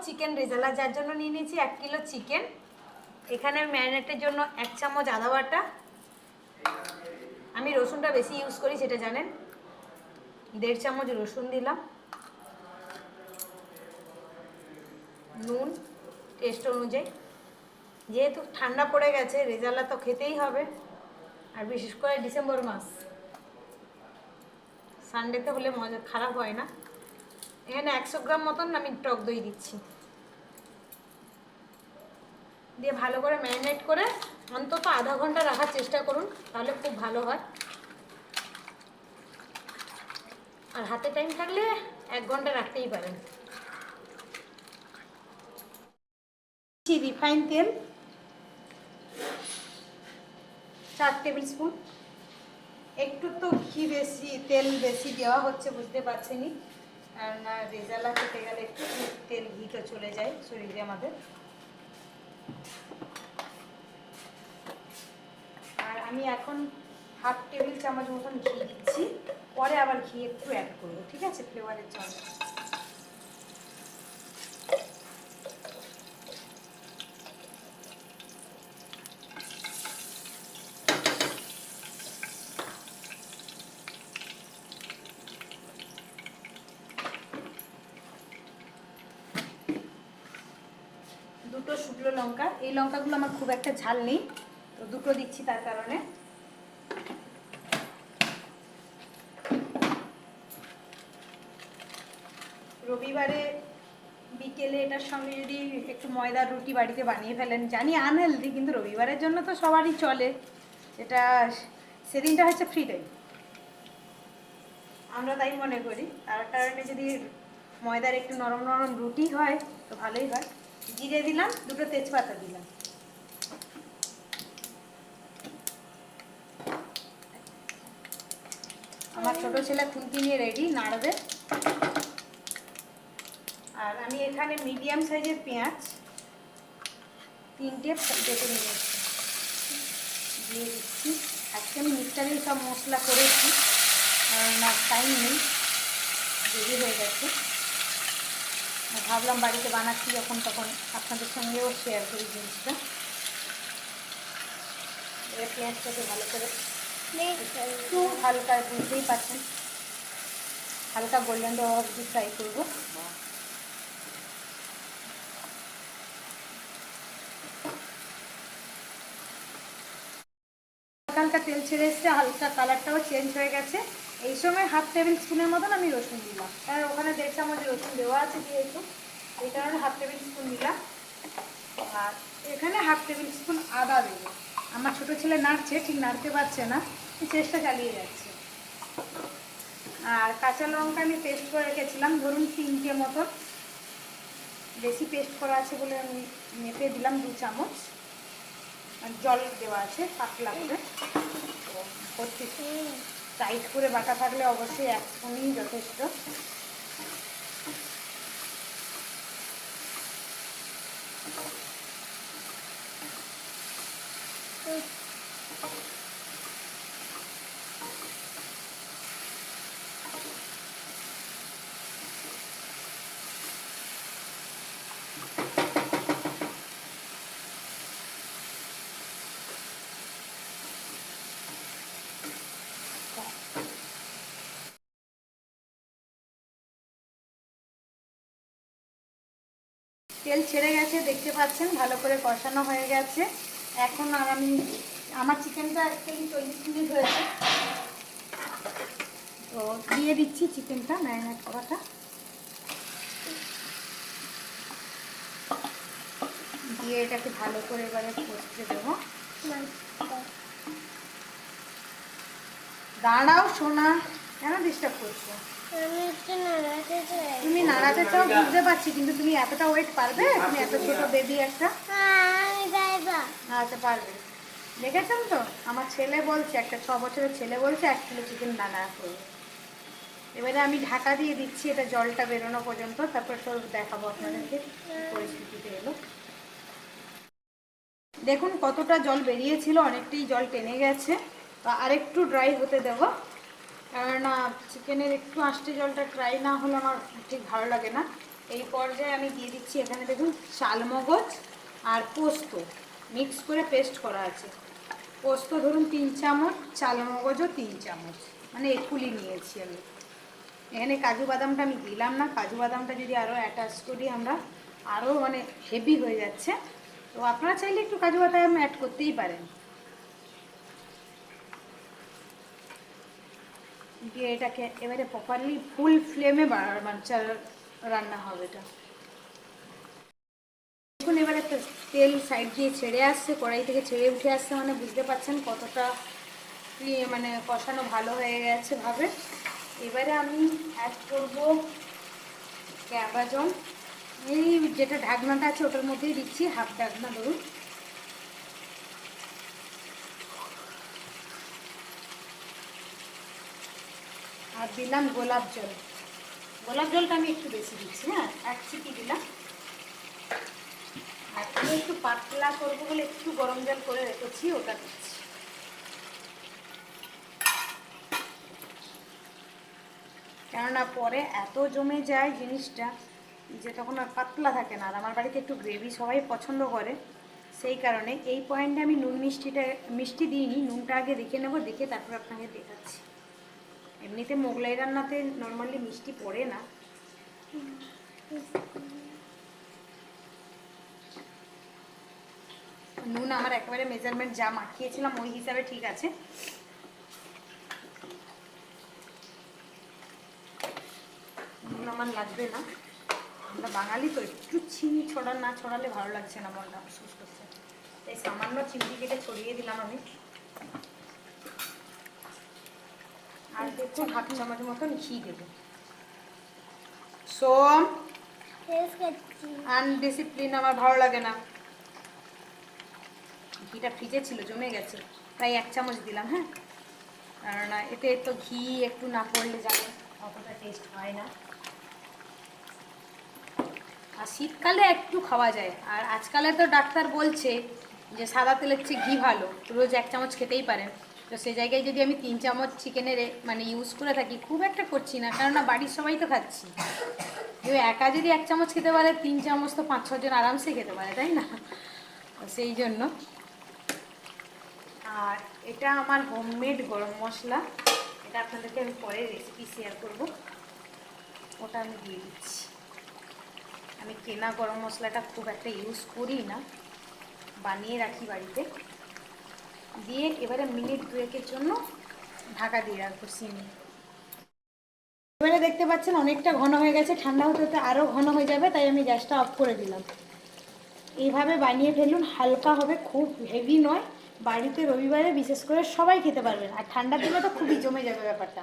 Chicken rezala, যার জন্য নিয়ে নিয়েছি 1 কিলো চিকেন। এখানে ম্যারিনেটের জন্য 1 চামচ আদা বাটা, আমি রসুনটা বেশি ইউজ করি সেটা জানেন, 1.5 চামচ রসুন দিলাম, নুন টেস্ট অনুযায়ী। যেহেতু ঠান্ডা পড়ে গেছে, রেজালা তো খেতেই হবে, আর বিশেষ করে ডিসেম্বর মাস, সানডেতে হলে মজা খারাপ হয় না। এখানে 100 গ্রাম মতন আমি টক দই দিচ্ছি, দিয়ে ভালো করে ম্যারিনেট করে অন্তত আধা ঘন্টা রাখার চেষ্টা করুন, তাহলে খুব ভালো হয়। আর হাতে টাইম থাকলে 1 ঘন্টা রাখতেই পারেন। রিফাইন তেল 4 টেবিল স্পুন। একটু তো ঘি বেশি, তেল বেশি দেওয়া হচ্ছে বুঝতে পারছেনই, কারণ রেজালা খেতে গেলে একটু তেল ঘি তো চলে যায় শরীরে আমাদের। আর আমি এখন 1/2 টেবিল চামচ মতন ঘি দিচ্ছি, পরে আবার ঘি একটু অ্যাড করবো, ঠিক আছে, ফ্লেভারের জন্য। দুটো শুকনো লঙ্কা, এই লঙ্কাগুলো আমার খুব একটা ঝাল নেই, তো দুটো দিচ্ছি তার কারণে। রবিবারে বিকেলে এটার সঙ্গে যদি একটু ময়দার রুটি বাড়িতে বানিয়ে ফেলেন, জানি আনহেলদি, কিন্তু রবিবারের জন্য তো সবারই চলে, এটা সেদিনটা হচ্ছে ফ্রি টাইম, আমরা তাই মনে করি। তার কারণে যদি ময়দার একটু নরম নরম রুটি হয় তো ভালোই হয়। জিরে দিলাম, দুটো তেজপাতা দিলাম, আমার ছোট ছেলে খুন্তি নিয়ে রেডি নাড়বে। আর আমি এখানে মিডিয়াম সাইজের পেঁয়াজ 3টে কেটে নিয়েছি, দিয়ে দিচ্ছি। আজকে আমি মিক্সচারেই সব মশলা করেছি, কারণ টাইম নেই, দেরি হয়ে গেছে, ভাবলাম বাড়িতে বানাচ্ছি যখন তখন আপনাদের সঙ্গেও শেয়ার করি জিনিসটা। এবার পেঁয়াজটাকে ভালো করে একটু হালকা, বুঝতেই পারছেন, হালকা গোল্ডেন অবধি ফ্রাই করবো। হালকা তেল ছেড়ে এসছে, হালকা কালারটাও চেঞ্জ হয়ে গেছে। এই সময় 1/2 টেবিল স্পুনের মতন আমি রসুন দিলাম, কারণ ওখানে 1.5 চামচ রসুন দেওয়া আছে যেহেতু, এই কারণে 1/2 টেবিল স্পুন দিলাম। আর এখানে 1/2 টেবিল স্পুন আদা দেবো। আমার ছোট ছেলে নাড়ছে, ঠিক নাড়তে পারছে না, চেষ্টা চালিয়ে যাচ্ছে। আর কাঁচা লঙ্কা আমি পেস্ট করে রেখেছিলাম, ধরুন 3টে মতন, বেশি পেস্ট করা আছে বলে আমি মেপে দিলাম 2 চামচ। আর জল দেওয়া আছে পাতলা করে, ভর্তি টাইট করে বাটা থাকলে অবশ্যই 1 স্পুনই যথেষ্ট। তেল ছেড়ে গেছে দেখতে পাচ্ছেন, ভালো করে কষানো হয়ে গেছে। এখন আর আমি, আমার চিকেনটা একটু 40 মিনিট হয়েছে, তো দিয়ে দিচ্ছি চিকেনটা, ম্যারিনেট করাটা দিয়ে এটাকে ভালো করে এবারে কষতে দেবো। দাঁড়াও সোনা, কেন ডিস্টার্ব করছো? তুমি নাড়াতে চাও বুঝতে পারছি, কিন্তু তুমি এতটা ওয়েট পারবে? তুমি এত ছোট বেবি একটা। আচ্ছা পারবে, দেখেছেন তো আমার ছেলে বলছে, একটা 6 বছরের ছেলে বলছে 1 কিলো চিকেন রান্না করবে। এবারে আমি ঢাকা দিয়ে দিচ্ছি, এটা জলটা বেরোনো পর্যন্ত, তারপর সব দেখাবো আপনাদেরকে পরিস্থিতিতে এলো। দেখুন কতটা জল বেরিয়েছিল, অনেকটাই জল টেনে গেছে, তো আরেকটু ড্রাই হতে দেবো, কেননা চিকেনের একটু আঁশটে জলটা ড্রাই না হলে আমার ঠিক ভালো লাগে না। এই পর্যায়ে আমি দিয়ে দিচ্ছি এখানে দেখুন চালমগজ আর পোস্ত মিক্স করে পেস্ট করা আছে। পোস্ত ধরুন 3 চামচ, চালমগজও 3 চামচ, মানে একুলি নিয়েছি আমি। এখানে কাজু বাদামটা আমি দিলাম না, কাজু বাদামটা যদি আরও অ্যাটাচ করি আমরা আরও মানে হেভি হয়ে যাচ্ছে। তো আপনারা চাইলে একটু কাজু বাদাম অ্যাড করতেই পারেন। দিয়ে এটাকে এবারে প্রপারলি ফুল ফ্লেমে রান্না হবে এটা। দেখুন এবারে তেল সাইড দিয়ে ছেড়ে আসছে, কড়াই থেকে ছেড়ে উঠে আসছে, মানে বুঝতে পারছেন কতটা মানে কষানো ভালো হয়ে গেছে ভাবে। এবারে আমি অ্যাড করব ক্যাবা জল। এই যেটা ঢাকনাটা আছে ওটার মধ্যেই দিচ্ছি, হাফ ঢাকনা ধরুন। আর দিলাম গোলাপ জল। গোলাপ জলটা আমি একটু বেশি দিচ্ছি, হ্যাঁ 1 চিটি দিলাম। আর আমি একটু পাতলা করবো বলে একটু গরম জল করে রেখেছি, ওটা দিচ্ছি। কেননা পরে এত জমে যায় জিনিসটা যে তখন আর পাতলা থাকে না। আর আমার বাড়িতে একটু গ্রেভি সবাই পছন্দ করে, সেই কারণে এই পয়েন্টে আমি নুন মিষ্টি দিইনি। নুনটা আগে দেখে নেব, দেখে তারপর আপনাকে দেখাচ্ছি। এমনিতে মোগলাই রান্নাতে নর্মালি মিষ্টি পড়ে না। নুন আমার একেবারে মেজারমেন্ট যা মাখিয়েছিলাম ওই হিসাবে ঠিক আছে। নুন আমার লাগবে না, আমরা বাঙালি তো একটু চিনি না ছড়ালে ভালো লাগছে না, মনটা আফসোস করছে। তাই সামান্য চিনি কেটে ছড়িয়ে দিলাম আমি। আর দেখুন হাফ চামচ মতন ঘি দেবো। সোম আনডিসিপ্লিন আমার ভালো লাগে না। ঘিটা ফ্রিজে ছিল, জমে গেছে, তাই 1 চামচ দিলাম। হ্যাঁ, না এতে তো ঘি একটু না পড়লে যাবে অতটা টেস্ট হয় না। আর শীতকালে একটু খাওয়া যায়। আর আজকালে তো ডাক্তার বলছে যে সাদা তেলের চেয়ে ঘি ভালো, রোজ 1 চামচ খেতেই পারেন। তো সেই জায়গায় যদি আমি 3 চামচ চিকেনের মানে ইউজ করে থাকি, খুব একটা করছি না, কেননা বাড়ির সবাই তো খাচ্ছি। কেউ একা যদি 1 চামচ খেতে পারে, 3 চামচ তো 5-6 জন আরামসে খেতে পারে, তাই না? সেই জন্য। আর এটা আমার হোমমেড গরম মশলা, এটা আপনাদেরকে আমি পরে রেসিপি শেয়ার করব, ওটা আমি দিয়ে দিচ্ছি। আমি কেনা গরম মশলাটা খুব একটা ইউজ করি না, বানিয়ে রাখি বাড়িতে। দিয়ে এবারে মিনিট 2-এর জন্য ঢাকা দিয়ে রাখবো সিমে। এবারে দেখতে পাচ্ছেন অনেকটা ঘন হয়ে গেছে, ঠান্ডা হতে হতে আরও ঘন হয়ে যাবে, তাই আমি গ্যাসটা অফ করে দিলাম। এইভাবে বানিয়ে ফেলুন, হালকা হবে, খুব হেভি নয়। বাড়িতে রবিবারে বিশেষ করে সবাই খেতে পারবেন, আর ঠান্ডার দিনে তো খুবই জমে যাবে ব্যাপারটা।